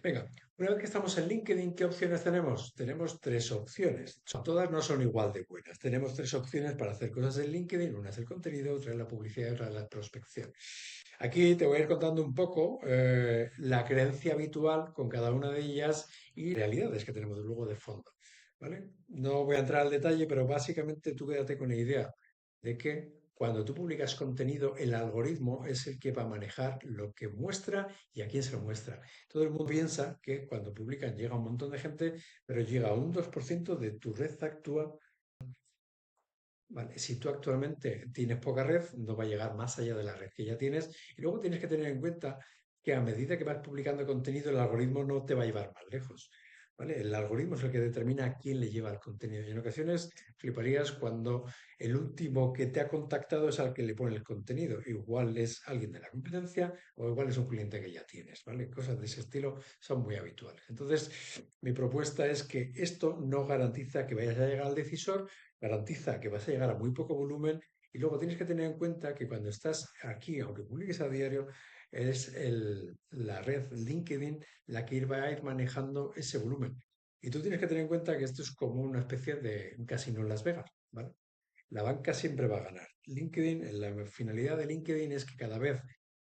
Venga, una vez que estamos en LinkedIn, ¿qué opciones tenemos? Tenemos tres opciones. Todas no son igual de buenas. Tenemos tres opciones para hacer cosas en LinkedIn. Una es el contenido, otra es la publicidad y otra es la prospección. Aquí te voy a ir contando un poco la creencia habitual con cada una de ellas y realidades que tenemos luego de fondo. ¿Vale? No voy a entrar al detalle, pero básicamente tú quédate con la idea de que cuando tú publicas contenido, el algoritmo es el que va a manejar lo que muestra y a quién se lo muestra. Todo el mundo piensa que cuando publican llega un montón de gente, pero llega a un 2% de tu red actual. Vale, si tú actualmente tienes poca red, no va a llegar más allá de la red que ya tienes. Y luego tienes que tener en cuenta que a medida que vas publicando contenido, el algoritmo no te va a llevar más lejos. ¿Vale? El algoritmo es el que determina a quién le lleva el contenido. Y en ocasiones fliparías cuando el último que te ha contactado es al que le pone el contenido. Igual es alguien de la competencia o igual es un cliente que ya tienes. ¿Vale? Cosas de ese estilo son muy habituales. Entonces, mi propuesta es que esto no garantiza que vayas a llegar al decisor, garantiza que vas a llegar a muy poco volumen y luego tienes que tener en cuenta que cuando estás aquí, aunque publiques a diario, es la red LinkedIn la que va a ir manejando ese volumen. Y tú tienes que tener en cuenta que esto es como una especie de un casino en Las Vegas, ¿vale? La banca siempre va a ganar. LinkedIn, la finalidad de LinkedIn es que cada vez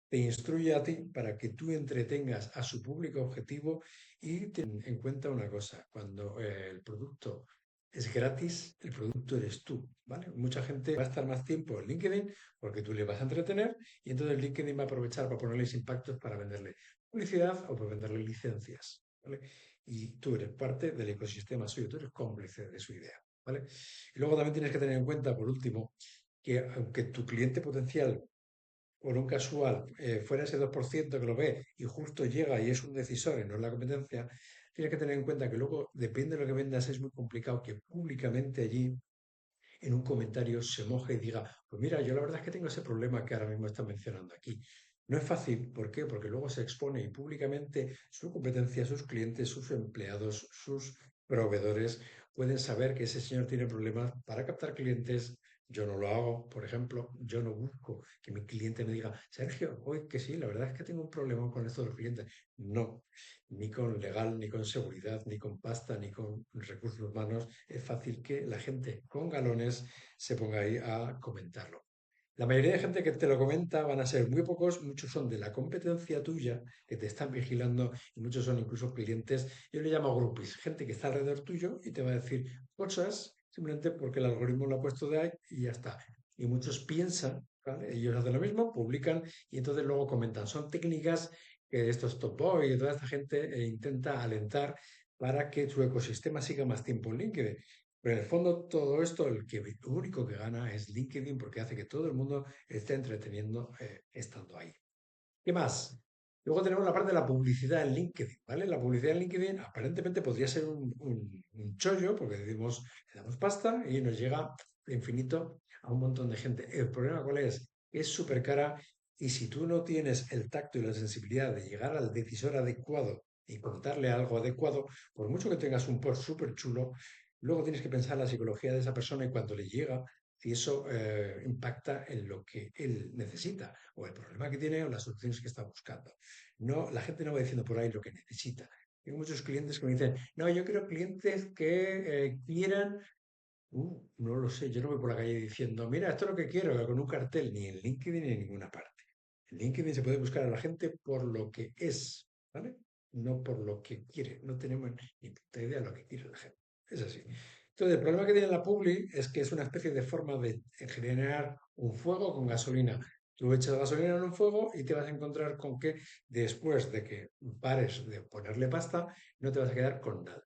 te instruye a ti para que tú entretengas a su público objetivo y ten en cuenta una cosa, cuando el producto es gratis, el producto eres tú, ¿vale? Mucha gente va a estar más tiempo en LinkedIn porque tú le vas a entretener y entonces LinkedIn va a aprovechar para ponerles impactos para venderle publicidad o para venderle licencias, ¿vale? Y tú eres parte del ecosistema suyo, tú eres cómplice de su idea, ¿vale? Y luego también tienes que tener en cuenta, por último, que aunque tu cliente potencial por un casual fuera ese 2% que lo ve y justo llega y es un decisor y no es la competencia, tienes que tener en cuenta que luego, depende de lo que vendas, es muy complicado que públicamente allí en un comentario se moje y diga, pues mira, yo la verdad es que tengo ese problema que ahora mismo están mencionando aquí. No es fácil, ¿por qué? Porque luego se expone y públicamente su competencia, sus clientes, sus empleados, sus proveedores pueden saber que ese señor tiene problemas para captar clientes. Yo no lo hago, por ejemplo, yo no busco que mi cliente me diga, Sergio, hoy que sí, la verdad es que tengo un problema con esto de los clientes. No, ni con legal, ni con seguridad, ni con pasta, ni con recursos humanos es fácil que la gente con galones se ponga ahí a comentarlo. La mayoría de gente que te lo comenta van a ser muy pocos, muchos son de la competencia tuya, que te están vigilando, y muchos son incluso clientes, yo le llamo groupies, gente que está alrededor tuyo y te va a decir cosas simplemente porque el algoritmo lo ha puesto de ahí y ya está. Y muchos piensan, ¿vale? Ellos hacen lo mismo, publican y entonces luego comentan. Son técnicas que estos top boy y toda esta gente intenta alentar para que su ecosistema siga más tiempo en LinkedIn. Pero en el fondo todo esto, el único que gana es LinkedIn porque hace que todo el mundo esté entreteniendo estando ahí. ¿Qué más? Luego tenemos la parte de la publicidad en LinkedIn, ¿vale? La publicidad en LinkedIn aparentemente podría ser un chollo porque decimos, le damos pasta y nos llega de infinito a un montón de gente. El problema cuál es? Es súper cara y si tú no tienes el tacto y la sensibilidad de llegar al decisor adecuado y contarle algo adecuado, por mucho que tengas un post súper chulo, luego tienes que pensar la psicología de esa persona y cuando le llega, si eso impacta en lo que él necesita o el problema que tiene o las soluciones que está buscando. No, la gente no va diciendo por ahí lo que necesita. Tengo muchos clientes que me dicen, no, yo quiero clientes que quieran, no lo sé, yo no voy por la calle diciendo, mira, esto es lo que quiero, con un cartel, ni en LinkedIn ni en ninguna parte. En LinkedIn se puede buscar a la gente por lo que es, ¿vale? No por lo que quiere. No tenemos ni puta idea de lo que quiere la gente. Es así. Entonces, el problema que tiene la Publi es que es una especie de forma de generar un fuego con gasolina. Tú echas gasolina en un fuego y te vas a encontrar con que después de que pares de ponerle pasta, no te vas a quedar con nada.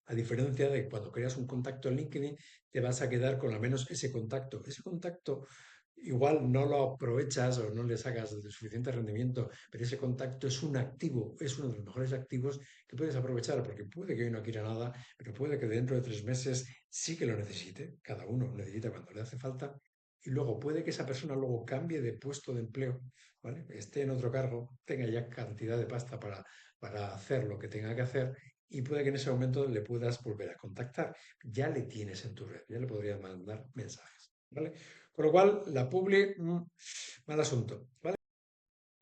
A diferencia de cuando creas un contacto en LinkedIn, te vas a quedar con al menos ese contacto. Ese contacto igual no lo aprovechas o no le sacas el suficiente rendimiento, pero ese contacto es un activo, es uno de los mejores activos que puedes aprovechar, porque puede que hoy no quiera nada, pero puede que dentro de 3 meses sí que lo necesite. Cada uno lo necesita cuando le hace falta. Y luego puede que esa persona luego cambie de puesto de empleo, ¿vale? Esté en otro cargo, tenga ya cantidad de pasta para hacer lo que tenga que hacer y puede que en ese momento le puedas volver a contactar. Ya le tienes en tu red, ya le podrías mandar mensajes, ¿vale? Con lo cual, la publi, mal asunto, ¿vale?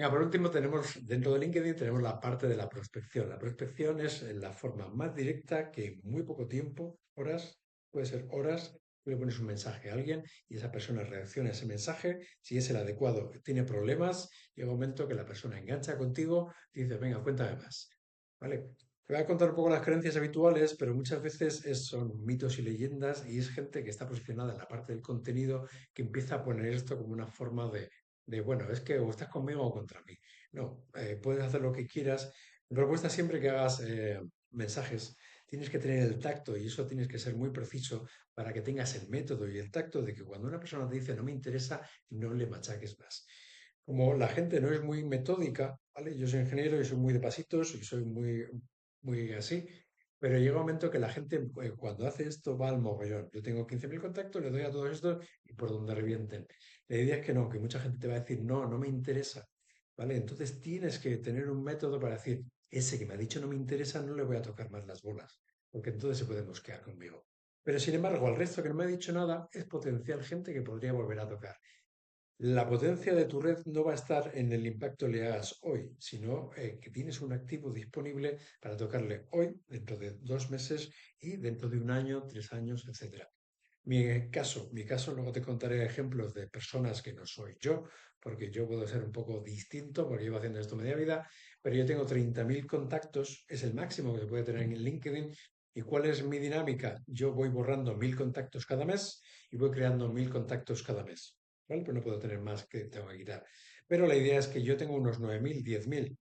Venga, por último, tenemos dentro de LinkedIn tenemos la parte de la prospección. La prospección es la forma más directa que en muy poco tiempo, horas, puede ser horas, tú le pones un mensaje a alguien y esa persona reacciona a ese mensaje. Si es el adecuado, tiene problemas, llega un momento que la persona engancha contigo y dice, venga, cuéntame más. ¿Vale? Te voy a contar un poco las creencias habituales, pero muchas veces son mitos y leyendas y es gente que está posicionada en la parte del contenido que empieza a poner esto como una forma bueno, es que o estás conmigo o contra mí. No, puedes hacer lo que quieras. Mi propuesta siempre que hagas mensajes, tienes que tener el tacto y eso tienes que ser muy preciso para que tengas el método y el tacto de que cuando una persona te dice no me interesa, no le machaques más. Como la gente no es muy metódica, ¿vale? Yo soy ingeniero y soy muy de pasitos y soy muy así, pero llega un momento que la gente cuando hace esto va al mogollón. Yo tengo 15.000 contactos, le doy a todos estos y por donde revienten. La idea es que no, que mucha gente te va a decir, no, no me interesa, ¿vale? Entonces tienes que tener un método para decir, ese que me ha dicho no me interesa, no le voy a tocar más las bolas, porque entonces se puede mosquear conmigo. Pero sin embargo, al resto que no me ha dicho nada, es potencial gente que podría volver a tocar. La potencia de tu red no va a estar en el impacto que le hagas hoy, sino que tienes un activo disponible para tocarle hoy, dentro de 2 meses y dentro de un año, 3 años, etcétera. Mi caso, luego te contaré ejemplos de personas que no soy yo, porque yo puedo ser un poco distinto, porque llevo haciendo esto media vida, pero yo tengo 30.000 contactos, es el máximo que se puede tener en LinkedIn. ¿Y cuál es mi dinámica? Yo voy borrando 1.000 contactos cada mes y voy creando 1.000 contactos cada mes. ¿Vale? Pero no puedo tener más que tengo que quitar. Pero la idea es que yo tengo unos 9.000, 10.000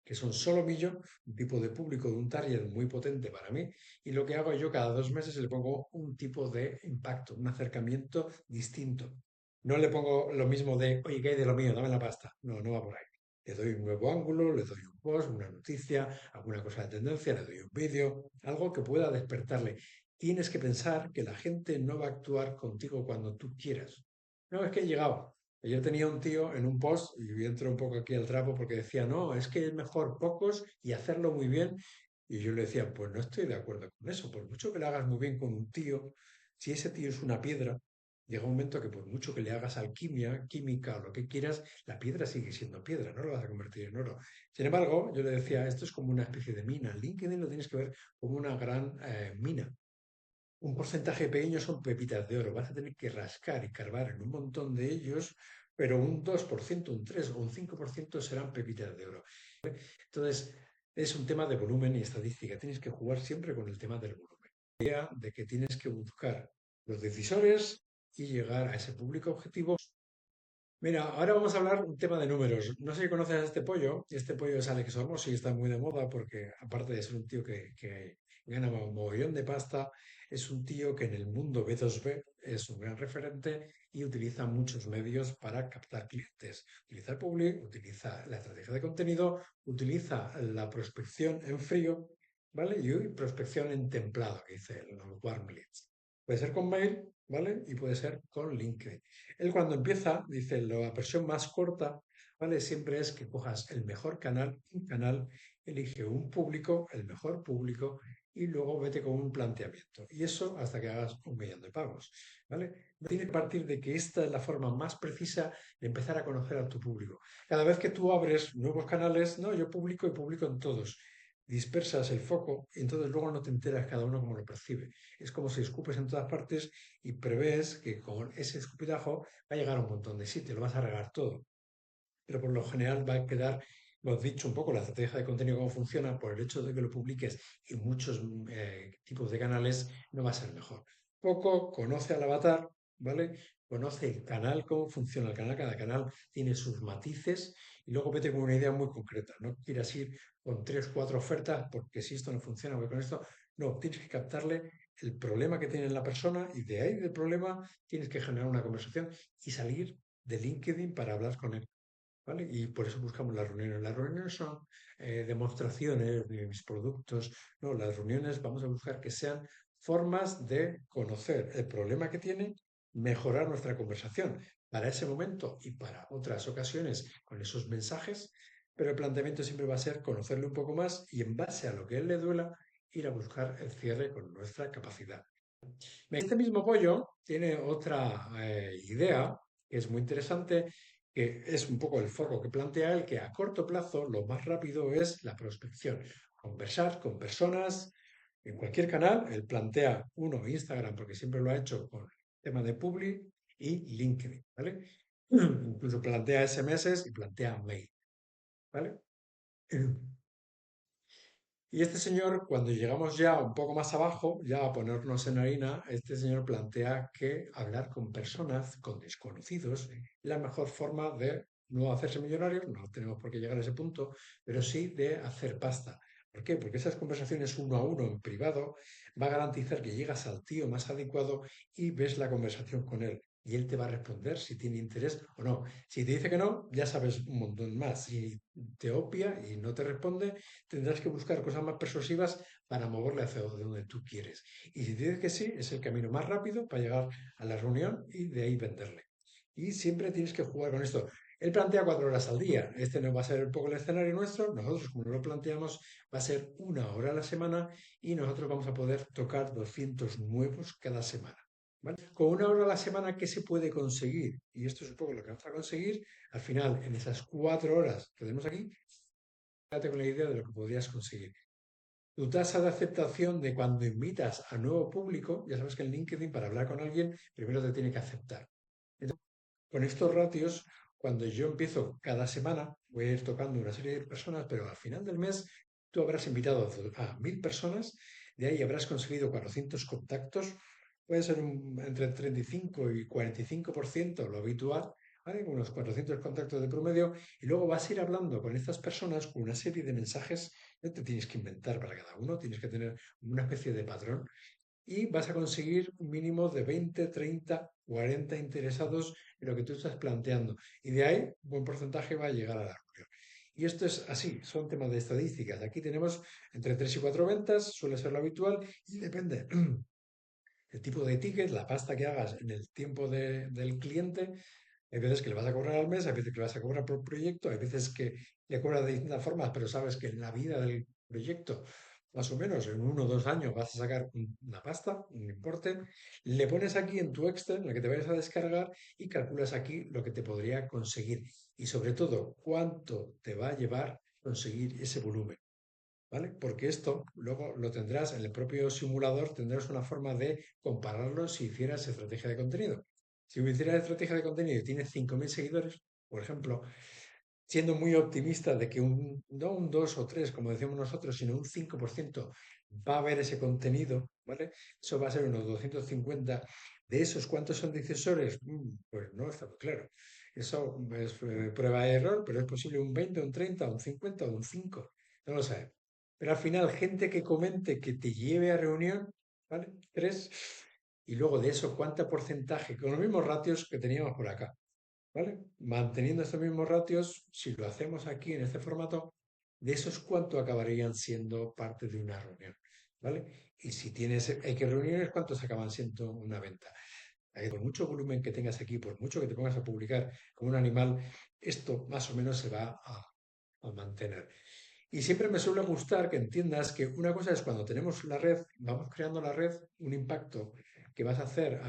que son solo millo, un tipo de público de un target muy potente para mí, y lo que hago yo cada 2 meses le pongo un tipo de impacto, un acercamiento distinto. No le pongo lo mismo de, oye, ¿qué hay de lo mío? Dame la pasta. No, no va por ahí. Le doy un nuevo ángulo, le doy un post, una noticia, alguna cosa de tendencia, le doy un vídeo, algo que pueda despertarle. Tienes que pensar que la gente no va a actuar contigo cuando tú quieras. No, es que he llegado. Ayer tenía un tío en un post, y entro un poco aquí al trapo porque decía, no, es que es mejor pocos y hacerlo muy bien. Y yo le decía, pues no estoy de acuerdo con eso. Por mucho que lo hagas muy bien con un tío, si ese tío es una piedra, llega un momento que por mucho que le hagas alquimia, química o lo que quieras, la piedra sigue siendo piedra, no lo vas a convertir en oro. Sin embargo, yo le decía, esto es como una especie de mina. LinkedIn lo tienes que ver como una gran mina. Un porcentaje pequeño son pepitas de oro. Vas a tener que rascar y carbar en un montón de ellos, pero un 2%, un 3 o un 5% serán pepitas de oro. Entonces, es un tema de volumen y estadística. Tienes que jugar siempre con el tema del volumen. La idea de que tienes que buscar los decisores y llegar a ese público objetivo. Mira, ahora vamos a hablar un tema de números. No sé si conoces a este pollo. Este pollo es Alex Hormozzi y está muy de moda porque, aparte de ser un tío que gana un mogollón de pasta, es un tío que en el mundo B2B es un gran referente y utiliza muchos medios para captar clientes. Utiliza el public, utiliza la estrategia de contenido, utiliza la prospección en frío, ¿vale? Y prospección en templado, que dice los warm leads. Puede ser con mail, ¿vale? Y puede ser con LinkedIn. Él cuando empieza, dice, la versión más corta, ¿vale? Siempre es que cojas el mejor canal, un canal, elige un público, el mejor público, y luego vete con un planteamiento. Y eso hasta que hagas 1.000.000 de pagos, ¿vale? No tiene que partir de que esta es la forma más precisa de empezar a conocer a tu público. Cada vez que tú abres nuevos canales, no, yo publico y publico en todos. Dispersas el foco y entonces luego no te enteras cada uno cómo lo percibe. Es como si escupes en todas partes y prevés que con ese escupitajo va a llegar a un montón de sitios, lo vas a regar todo. Pero por lo general va a quedar, lo has dicho un poco, la estrategia de contenido cómo funciona, por el hecho de que lo publiques en muchos tipos de canales, no va a ser mejor. Poco conoce al avatar, ¿vale? Conoce el canal, cómo funciona el canal, cada canal tiene sus matices y luego vete con una idea muy concreta. No quieras ir con 3, 4 ofertas porque si esto no funciona, voy con esto. No, tienes que captarle el problema que tiene la persona y de ahí del problema tienes que generar una conversación y salir de LinkedIn para hablar con él. ¿Vale? Y por eso buscamos las reuniones. Las reuniones son demostraciones de mis productos. No, las reuniones vamos a buscar que sean formas de conocer el problema que tiene, mejorar nuestra conversación para ese momento y para otras ocasiones con esos mensajes, pero el planteamiento siempre va a ser conocerle un poco más y en base a lo que a él le duela, ir a buscar el cierre con nuestra capacidad. Este mismo pollo tiene otra idea que es muy interesante, que es un poco el foco que plantea él, que a corto plazo lo más rápido es la prospección. Conversar con personas en cualquier canal. Él plantea uno, Instagram, porque siempre lo ha hecho con el tema de Publi, y LinkedIn, ¿vale? Incluso plantea SMS y plantea mail, ¿vale? Y este señor, cuando llegamos ya un poco más abajo, ya a ponernos en harina, este señor plantea que hablar con personas, con desconocidos, es la mejor forma de no hacerse millonario, no tenemos por qué llegar a ese punto, pero sí de hacer pasta. ¿Por qué? Porque esas conversaciones uno a uno en privado va a garantizar que llegas al tío más adecuado y ves la conversación con él. Y él te va a responder si tiene interés o no. Si te dice que no, ya sabes un montón más. Si te obvia y no te responde, tendrás que buscar cosas más persuasivas para moverle hacia donde tú quieres. Y si te dices que sí, es el camino más rápido para llegar a la reunión y de ahí venderle. Y siempre tienes que jugar con esto. Él plantea 4 horas al día. Este no va a ser un poco el escenario nuestro. Nosotros, como lo planteamos, va a ser 1 hora a la semana y nosotros vamos a poder tocar 200 nuevos cada semana. ¿Vale? Con 1 hora a la semana, ¿qué se puede conseguir? Y esto es un poco lo que vamos a conseguir. Al final, en esas 4 horas que tenemos aquí, quédate con la idea de lo que podrías conseguir. Tu tasa de aceptación de cuando invitas a nuevo público, ya sabes que en LinkedIn para hablar con alguien primero te tiene que aceptar. Entonces, con estos ratios, cuando yo empiezo cada semana, voy a ir tocando una serie de personas, pero al final del mes tú habrás invitado a 1000 personas, de ahí habrás conseguido 400 contactos, puede ser entre 35 y 45% lo habitual, ¿vale? Unos 400 contactos de promedio, y luego vas a ir hablando con estas personas con una serie de mensajes, no te tienes que inventar para cada uno, tienes que tener una especie de patrón y vas a conseguir un mínimo de 20, 30, 40 interesados en lo que tú estás planteando. Y de ahí, un buen porcentaje va a llegar a la reunión. Y esto es así, son temas de estadísticas. Aquí tenemos entre 3 y 4 ventas, suele ser lo habitual, y depende el tipo de ticket, la pasta que hagas en el tiempo del cliente. Hay veces que le vas a cobrar al mes, hay veces que le vas a cobrar por proyecto, hay veces que le cobras de distintas formas, pero sabes que en la vida del proyecto, más o menos en 1 o 2 años, vas a sacar una pasta, un importe, le pones aquí en tu Excel, en la que te vayas a descargar, y calculas aquí lo que te podría conseguir. Y sobre todo, cuánto te va a llevar conseguir ese volumen. ¿Vale? Porque esto luego lo tendrás en el propio simulador, tendrás una forma de compararlo si hicieras estrategia de contenido. Si hicieras estrategia de contenido y tienes 5.000 seguidores, por ejemplo, siendo muy optimista de que no un 2 o 3 como decimos nosotros, sino un 5% va a ver ese contenido, ¿vale? Eso va a ser unos 250. ¿De esos cuántos son decisores? Pues no está muy claro. Eso es prueba de error, pero es posible un 20, un 30, un 50 o un 5. No lo sabemos. Pero al final, gente que comente que te lleve a reunión, ¿vale? 3. Y luego de eso, ¿cuánto porcentaje? Con los mismos ratios que teníamos por acá. ¿Vale? Manteniendo estos mismos ratios, si lo hacemos aquí en este formato, de esos cuánto acabarían siendo parte de una reunión, ¿vale? Y si tienes X reuniones, ¿cuántos acaban siendo una venta? Por mucho volumen que tengas aquí, por mucho que te pongas a publicar como un animal, esto más o menos se va a mantener. Y siempre me suele gustar que entiendas que una cosa es cuando tenemos la red, vamos creando la red, un impacto que vas a hacer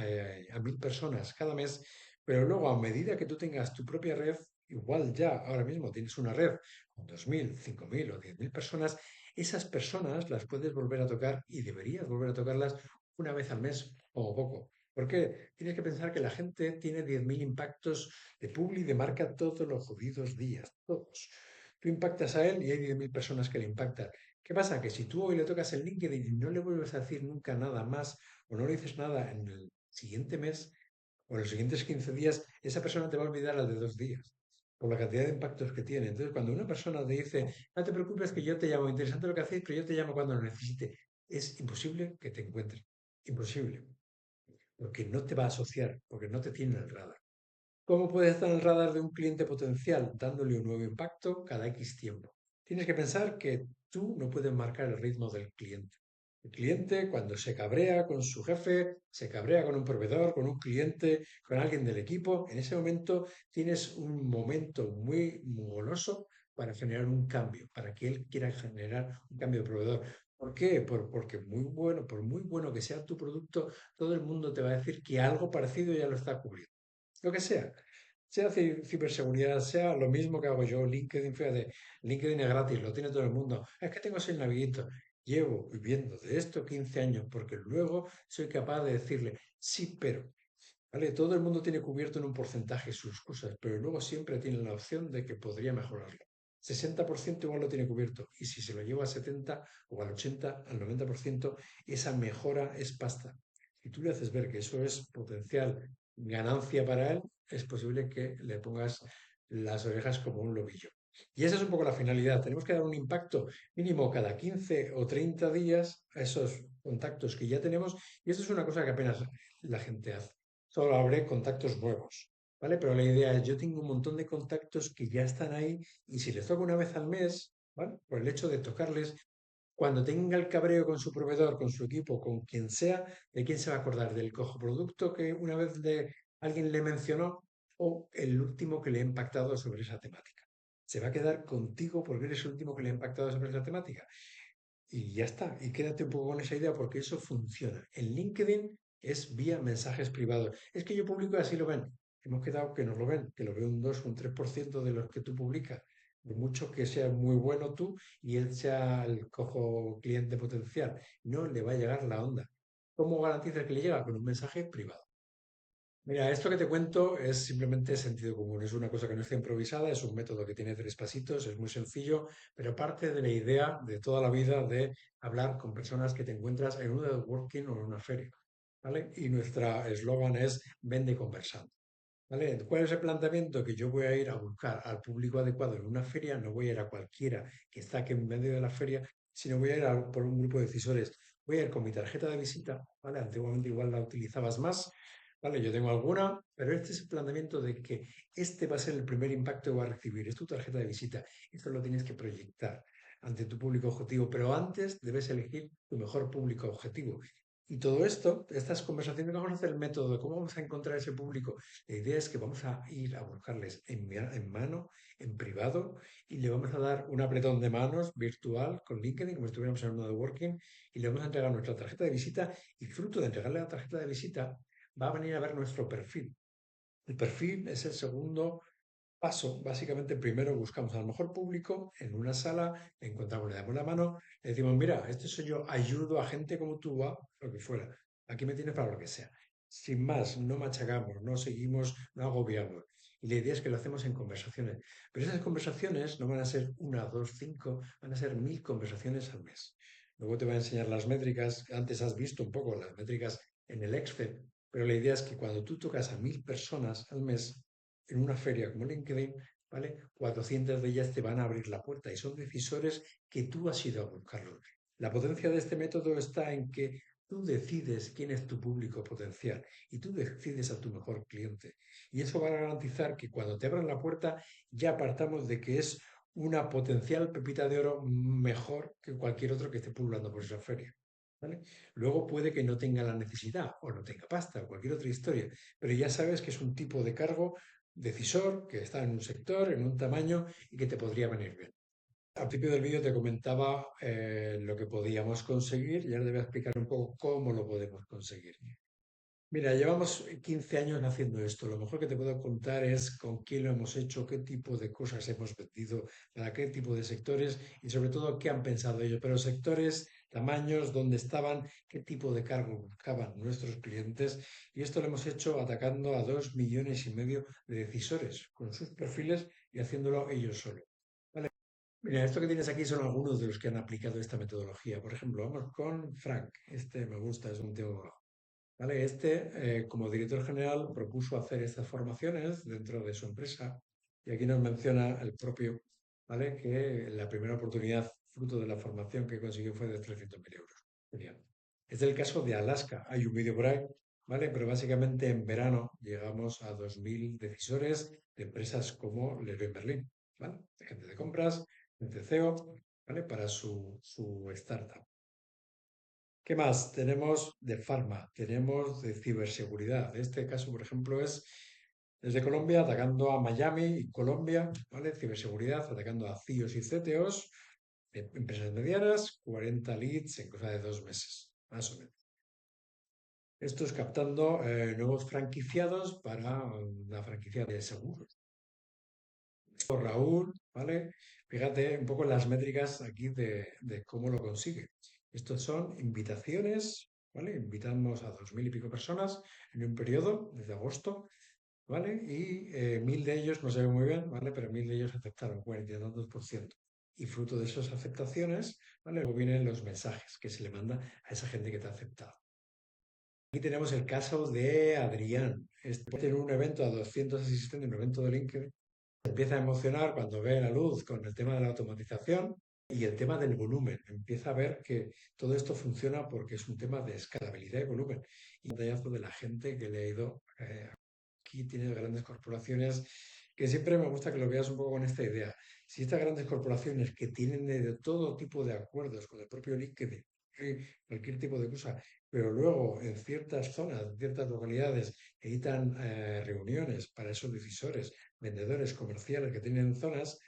a 1000 personas cada mes, pero luego a medida que tú tengas tu propia red, igual ya ahora mismo tienes una red con 2000, 5000 o 10000 personas, esas personas las puedes volver a tocar y deberías volver a tocarlas una vez al mes o poco. ¿Por qué? Tienes que pensar que la gente tiene 10.000 impactos de publi de marca todos los jodidos días, todos. Tú impactas a él y hay 10.000 personas que le impactan. ¿Qué pasa? Que si tú hoy le tocas el LinkedIn y no le vuelves a decir nunca nada más o no le dices nada en el siguiente mes o en los siguientes 15 días, esa persona te va a olvidar al de 2 días por la cantidad de impactos que tiene. Entonces, cuando una persona te dice, no te preocupes que yo te llamo, interesante lo que hacéis, pero yo te llamo cuando lo necesite, es imposible que te encuentre. Imposible. Porque no te va a asociar, porque no te tiene en el radar. ¿Cómo puedes estar en el radar de un cliente potencial dándole un nuevo impacto cada X tiempo? Tienes que pensar que tú no puedes marcar el ritmo del cliente. El cliente, cuando se cabrea con su jefe, se cabrea con un proveedor, con un cliente, con alguien del equipo, en ese momento tienes un momento muy goloso para generar un cambio, para que él quiera generar un cambio de proveedor. ¿Por qué? Porque muy bueno, por muy bueno que sea tu producto, todo el mundo te va a decir que algo parecido ya lo está cubriendo. Lo que sea. Sea ciberseguridad, sea lo mismo que hago yo, LinkedIn, fíjate, LinkedIn es gratis, lo tiene todo el mundo. Es que tengo 6 naveguitos. Llevo viviendo de esto 15 años porque luego soy capaz de decirle sí, pero. ¿Vale? Todo el mundo tiene cubierto en un porcentaje sus cosas, pero luego siempre tiene la opción de que podría mejorarlo. 60% igual lo tiene cubierto y si se lo lleva a 70 o al 80, al 90%, esa mejora es pasta. Si tú le haces ver que eso es potencial ganancia para él, es posible que le pongas las orejas como un lobillo. Y esa es un poco la finalidad. Tenemos que dar un impacto mínimo cada 15 o 30 días a esos contactos que ya tenemos y esto es una cosa que apenas la gente hace. Solo habré contactos nuevos, ¿vale? Pero la idea es, yo tengo un montón de contactos que ya están ahí y si les toco una vez al mes, ¿vale? Por el hecho de tocarles, cuando tenga el cabreo con su proveedor, con su equipo, con quien sea, ¿de quién se va a acordar? ¿Del cojo producto que una vez alguien le mencionó o el último que le ha impactado sobre esa temática? Se va a quedar contigo porque eres el último que le ha impactado sobre esa temática. Y ya está, y quédate un poco con esa idea porque eso funciona. En LinkedIn es vía mensajes privados. Es que yo publico y así lo ven. Hemos quedado que no lo ven, que lo ve un 2 o un 3% de los que tú publicas. De mucho que sea muy bueno tú y él sea el cojo cliente potencial. No le va a llegar la onda. ¿Cómo garantiza que le llega? Con un mensaje privado. Mira, esto que te cuento es simplemente sentido común, es una cosa que no está improvisada, es un método que tiene 3 pasitos, es muy sencillo, pero parte de la idea de toda la vida de hablar con personas que te encuentras en un networking o en una feria, ¿vale? Y nuestra eslogan es vende conversando, ¿vale? ¿Cuál es el planteamiento? Que yo voy a ir a buscar al público adecuado en una feria, no voy a ir a cualquiera que está aquí en medio de la feria, sino voy a ir por un grupo de decisores. Voy a ir con mi tarjeta de visita, ¿vale? Antiguamente igual la utilizabas más, ¿vale? Yo tengo alguna, pero este es el planteamiento de que este va a ser el primer impacto que va a recibir, es tu tarjeta de visita. Esto lo tienes que proyectar ante tu público objetivo, pero antes debes elegir tu mejor público objetivo. Y todo esto, estas conversaciones, vamos a hacer el método de cómo vamos a encontrar ese público. La idea es que vamos a ir a buscarles en mano, en privado, y le vamos a dar un apretón de manos virtual con LinkedIn, como si estuviéramos en un networking, y le vamos a entregar nuestra tarjeta de visita, y fruto de entregarle la tarjeta de visita, va a venir a ver nuestro perfil. El perfil es el segundo paso. Básicamente, primero buscamos al mejor público en una sala, le encontramos, le damos la mano, le decimos, mira, este soy yo, ayudo a gente como tú a lo que fuera. Aquí me tienes para lo que sea. Sin más, no machacamos, no seguimos, no agobiamos. Y la idea es que lo hacemos en conversaciones. Pero esas conversaciones no van a ser una, dos, cinco, van a ser 1000 conversaciones al mes. Luego te voy a enseñar las métricas. Antes has visto un poco las métricas en el Excel, pero la idea es que cuando tú tocas a 1000 personas al mes, en una feria como LinkedIn, ¿vale? 400 de ellas te van a abrir la puerta y son decisores que tú has ido a buscarlos. La potencia de este método está en que tú decides quién es tu público potencial y tú decides a tu mejor cliente. Y eso va a garantizar que cuando te abran la puerta ya partamos de que es una potencial pepita de oro mejor que cualquier otro que esté pululando por esa feria. ¿Vale? Luego puede que no tenga la necesidad o no tenga pasta o cualquier otra historia, pero ya sabes que es un tipo de cargo decisor que está en un sector, en un tamaño y que te podría venir bien. Al principio del vídeo te comentaba lo que podíamos conseguir y ahora te voy a explicar un poco cómo lo podemos conseguir. Mira, llevamos 15 años haciendo esto. Lo mejor que te puedo contar es con quién lo hemos hecho, qué tipo de cosas hemos vendido, para qué tipo de sectores y sobre todo qué han pensado ellos. Pero sectores, tamaños, dónde estaban, qué tipo de cargo buscaban nuestros clientes. Y esto lo hemos hecho atacando a 2,5 millones de decisores con sus perfiles y haciéndolo ellos solos. Vale. Mira, esto que tienes aquí son algunos de los que han aplicado esta metodología. Por ejemplo, vamos con Frank. Este me gusta, es un tío. ¿Vale? Como director general, propuso hacer estas formaciones dentro de su empresa y aquí nos menciona el propio, ¿vale? Que la primera oportunidad fruto de la formación que consiguió fue de 300.000 euros. Genial. Es el caso de Alaska. Hay un vídeo por ahí, ¿vale? Pero básicamente en verano llegamos a 2.000 decisores de empresas como Leroy Merlin, ¿vale? De gente de compras, gente CEO, ¿vale? Para su startup. ¿Qué más? Tenemos de farma, tenemos de ciberseguridad. Este caso, por ejemplo, es desde Colombia atacando a Miami y Colombia, ¿vale? Ciberseguridad, atacando a CIOs y CTOs, empresas medianas, 40 leads en cosa de 2 meses, más o menos. Esto es captando nuevos franquiciados para una franquicia de seguros. Esto, Raúl, ¿vale? Fíjate un poco en las métricas aquí de cómo lo consigue. Estos son invitaciones, ¿vale? Invitamos a 2000 y pico personas en un periodo, desde agosto, ¿vale? Y 1000 de ellos, no se ve muy bien, ¿vale? Pero 1000 de ellos aceptaron, 42%. Y fruto de esas aceptaciones, ¿vale? Luego vienen los mensajes que se le manda a esa gente que te ha aceptado. Aquí tenemos el caso de Adrián. Este tiene un evento a 200 asistentes, un evento de LinkedIn. Se empieza a emocionar cuando ve la luz con el tema de la automatización y el tema del volumen. Empieza a ver que todo esto funciona porque es un tema de escalabilidad y volumen. Y un pantallazo de la gente que le ha ido aquí tienes grandes corporaciones que siempre me gusta que lo veas un poco con esta idea. Si estas grandes corporaciones que tienen de todo tipo de acuerdos con el propio LinkedIn, cualquier tipo de cosa, pero luego en ciertas zonas, en ciertas localidades, editan reuniones para esos decisores, vendedores comerciales que tienen zonas.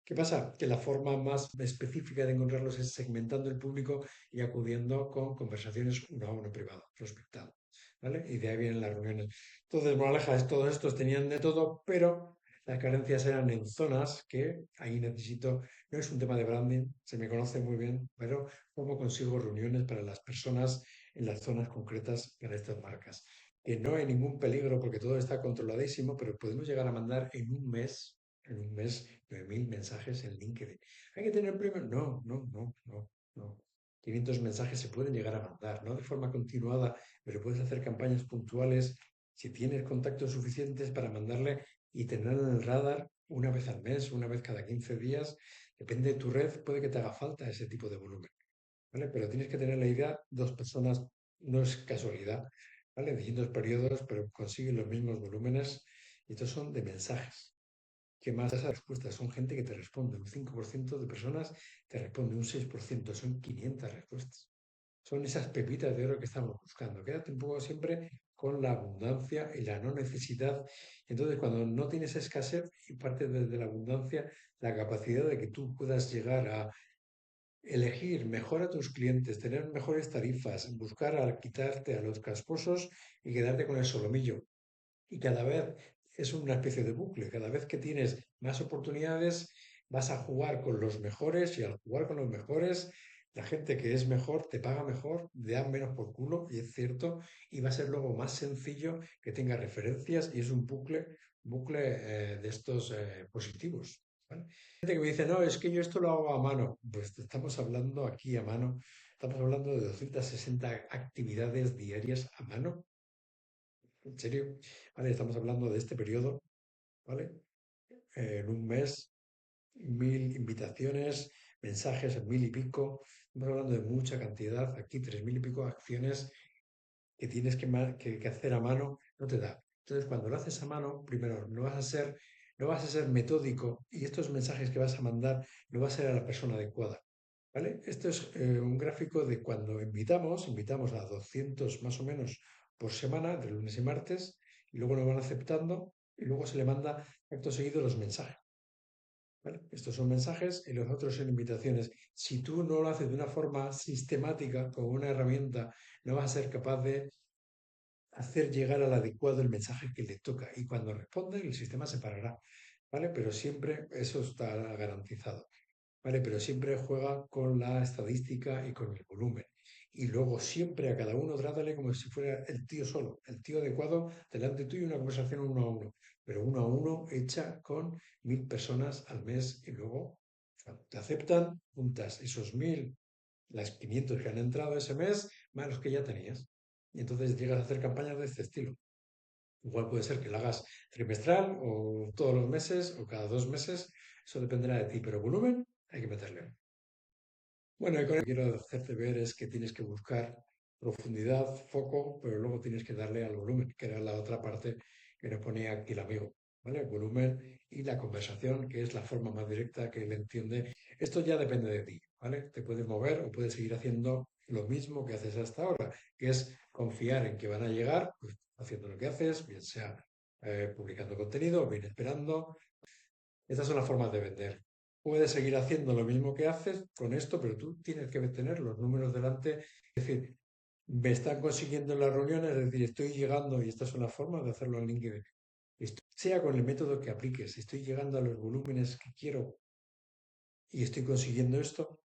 ¿Qué pasa? Que la forma más específica de encontrarlos es segmentando el público y acudiendo con conversaciones uno a uno privado, prospectado. ¿Vale? Y de ahí vienen las reuniones. Entonces, moraleja es, todos estos tenían de todo, pero las carencias eran en zonas que ahí necesito, no es un tema de branding, se me conoce muy bien, pero cómo consigo reuniones para las personas en las zonas concretas para estas marcas. Que no hay ningún peligro porque todo está controladísimo, pero podemos llegar a mandar en un mes, 9000 mensajes en LinkedIn. ¿Hay que tener premio? No, no, no, no, no. 500 mensajes se pueden llegar a mandar, no de forma continuada, pero puedes hacer campañas puntuales si tienes contactos suficientes para mandarle y tenerlo en el radar una vez al mes, una vez cada 15 días. Depende de tu red, puede que te haga falta ese tipo de volumen, ¿vale? Pero tienes que tener la idea, dos personas no es casualidad, ¿vale? Distintos periodos, pero consiguen los mismos volúmenes y estos son de mensajes. ¿Qué más? Esas respuestas son gente que te responde. Un 5% de personas te responde, un 6% son 500 respuestas. Son esas pepitas de oro que estamos buscando. Quédate un poco siempre con la abundancia y la no necesidad. Entonces, cuando no tienes escasez y parte desde la abundancia, la capacidad de que tú puedas llegar a elegir mejor a tus clientes, tener mejores tarifas, buscar a quitarte a los casposos y quedarte con el solomillo. Y cada vez es una especie de bucle. Cada vez que tienes más oportunidades, vas a jugar con los mejores y al jugar con los mejores, la gente que es mejor te paga mejor, te dan menos por culo, y es cierto, y va a ser luego más sencillo que tenga referencias y es un bucle de estos positivos. ¿Vale? Gente que me dice, no, es que yo esto lo hago a mano. Pues estamos hablando aquí a mano, estamos hablando de 260 actividades diarias a mano. ¿En serio? Vale, estamos hablando de este periodo, ¿vale? En un mes, 1000 invitaciones, mensajes en 1000 y pico. Estamos hablando de mucha cantidad. Aquí 3000 y pico acciones que tienes que hacer a mano, no te da. Entonces, cuando lo haces a mano, primero, no vas a ser metódico y estos mensajes que vas a mandar no va a ser a la persona adecuada. ¿Vale? Esto es un gráfico de cuando invitamos a 200 más o menos por semana, de lunes y martes, y luego nos van aceptando y luego se le manda acto seguido los mensajes. ¿Vale? Estos son mensajes y los otros son invitaciones. Si tú no lo haces de una forma sistemática, con una herramienta, no vas a ser capaz de hacer llegar al adecuado el mensaje que le toca. Y cuando responde, el sistema se parará. ¿Vale? Pero siempre eso está garantizado. ¿Vale? Pero siempre juega con la estadística y con el volumen. Y luego siempre a cada uno trátale como si fuera el tío solo, el tío adecuado delante tuyo, una conversación uno a uno, pero uno a uno hecha con 1000 personas al mes y luego cuando te aceptan, juntas esos 1000, las 500 que han entrado ese mes, más los que ya tenías. Y entonces llegas a hacer campañas de este estilo. Igual puede ser que lo hagas trimestral o todos los meses o cada 2 meses, eso dependerá de ti, pero volumen hay que meterle. Bueno, y con lo que quiero hacerte ver es que tienes que buscar profundidad, foco, pero luego tienes que darle al volumen, que era la otra parte que nos ponía aquí el amigo, ¿vale? El volumen y la conversación, que es la forma más directa que él entiende. Esto ya depende de ti, ¿vale? Te puedes mover o puedes seguir haciendo lo mismo que haces hasta ahora, que es confiar en que van a llegar, pues haciendo lo que haces, bien sea publicando contenido, bien esperando. Estas son las formas de vender. Puedes seguir haciendo lo mismo que haces con esto, pero tú tienes que tener los números delante. Es decir, me están consiguiendo en las reuniones, es decir, estoy llegando, y esta es una forma de hacerlo en LinkedIn, sea con el método que apliques, estoy llegando a los volúmenes que quiero y estoy consiguiendo esto.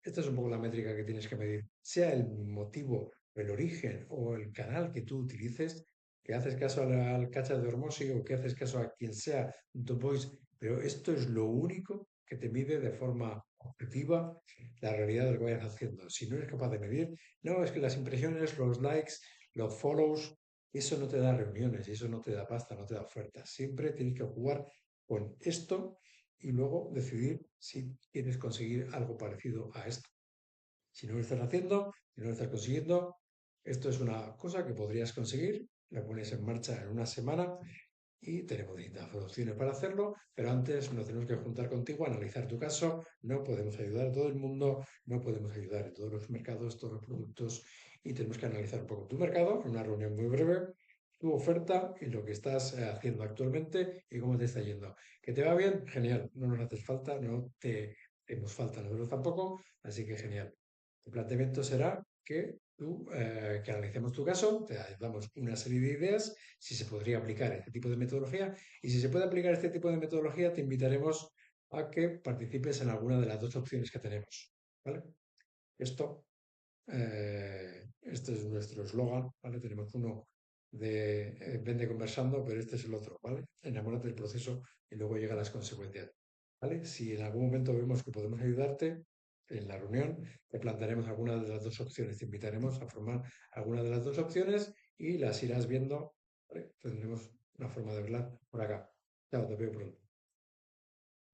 Esta es un poco la métrica que tienes que medir. Sea el motivo, el origen o el canal que tú utilices, que haces caso al catcher de Hormozy o que haces caso a quien sea, Top Voice, pero esto es lo único que te mide de forma objetiva la realidad de lo que vayas haciendo. Si no eres capaz de medir, no, es que las impresiones, los likes, los follows, eso no te da reuniones, eso no te da pasta, no te da ofertas. Siempre tienes que jugar con esto y luego decidir si quieres conseguir algo parecido a esto. Si no lo estás haciendo, si no lo estás consiguiendo, esto es una cosa que podrías conseguir, la pones en marcha en una semana y tenemos distintas opciones para hacerlo, pero antes nos tenemos que juntar contigo, analizar tu caso, no podemos ayudar a todo el mundo, no podemos ayudar en todos los mercados, todos los productos y tenemos que analizar un poco tu mercado en una reunión muy breve, tu oferta y lo que estás haciendo actualmente y cómo te está yendo. ¿Que te va bien? Genial, no nos haces falta, no te hemos falta nosotros tampoco, así que genial. El planteamiento será que analicemos tu caso, te damos una serie de ideas, si se podría aplicar este tipo de metodología, y si se puede aplicar este tipo de metodología, te invitaremos a que participes en alguna de las dos opciones que tenemos. ¿Vale? Esto es nuestro eslogan, ¿vale? Tenemos uno de vende conversando, pero este es el otro, ¿vale? Enamórate del proceso y luego llegan las consecuencias, ¿vale? Si en algún momento vemos que podemos ayudarte, en la reunión te plantearemos alguna de las dos opciones, te invitaremos a formar alguna de las dos opciones y las irás viendo, ¿vale? Tendremos una forma de verla por acá. Chao, te veo pronto.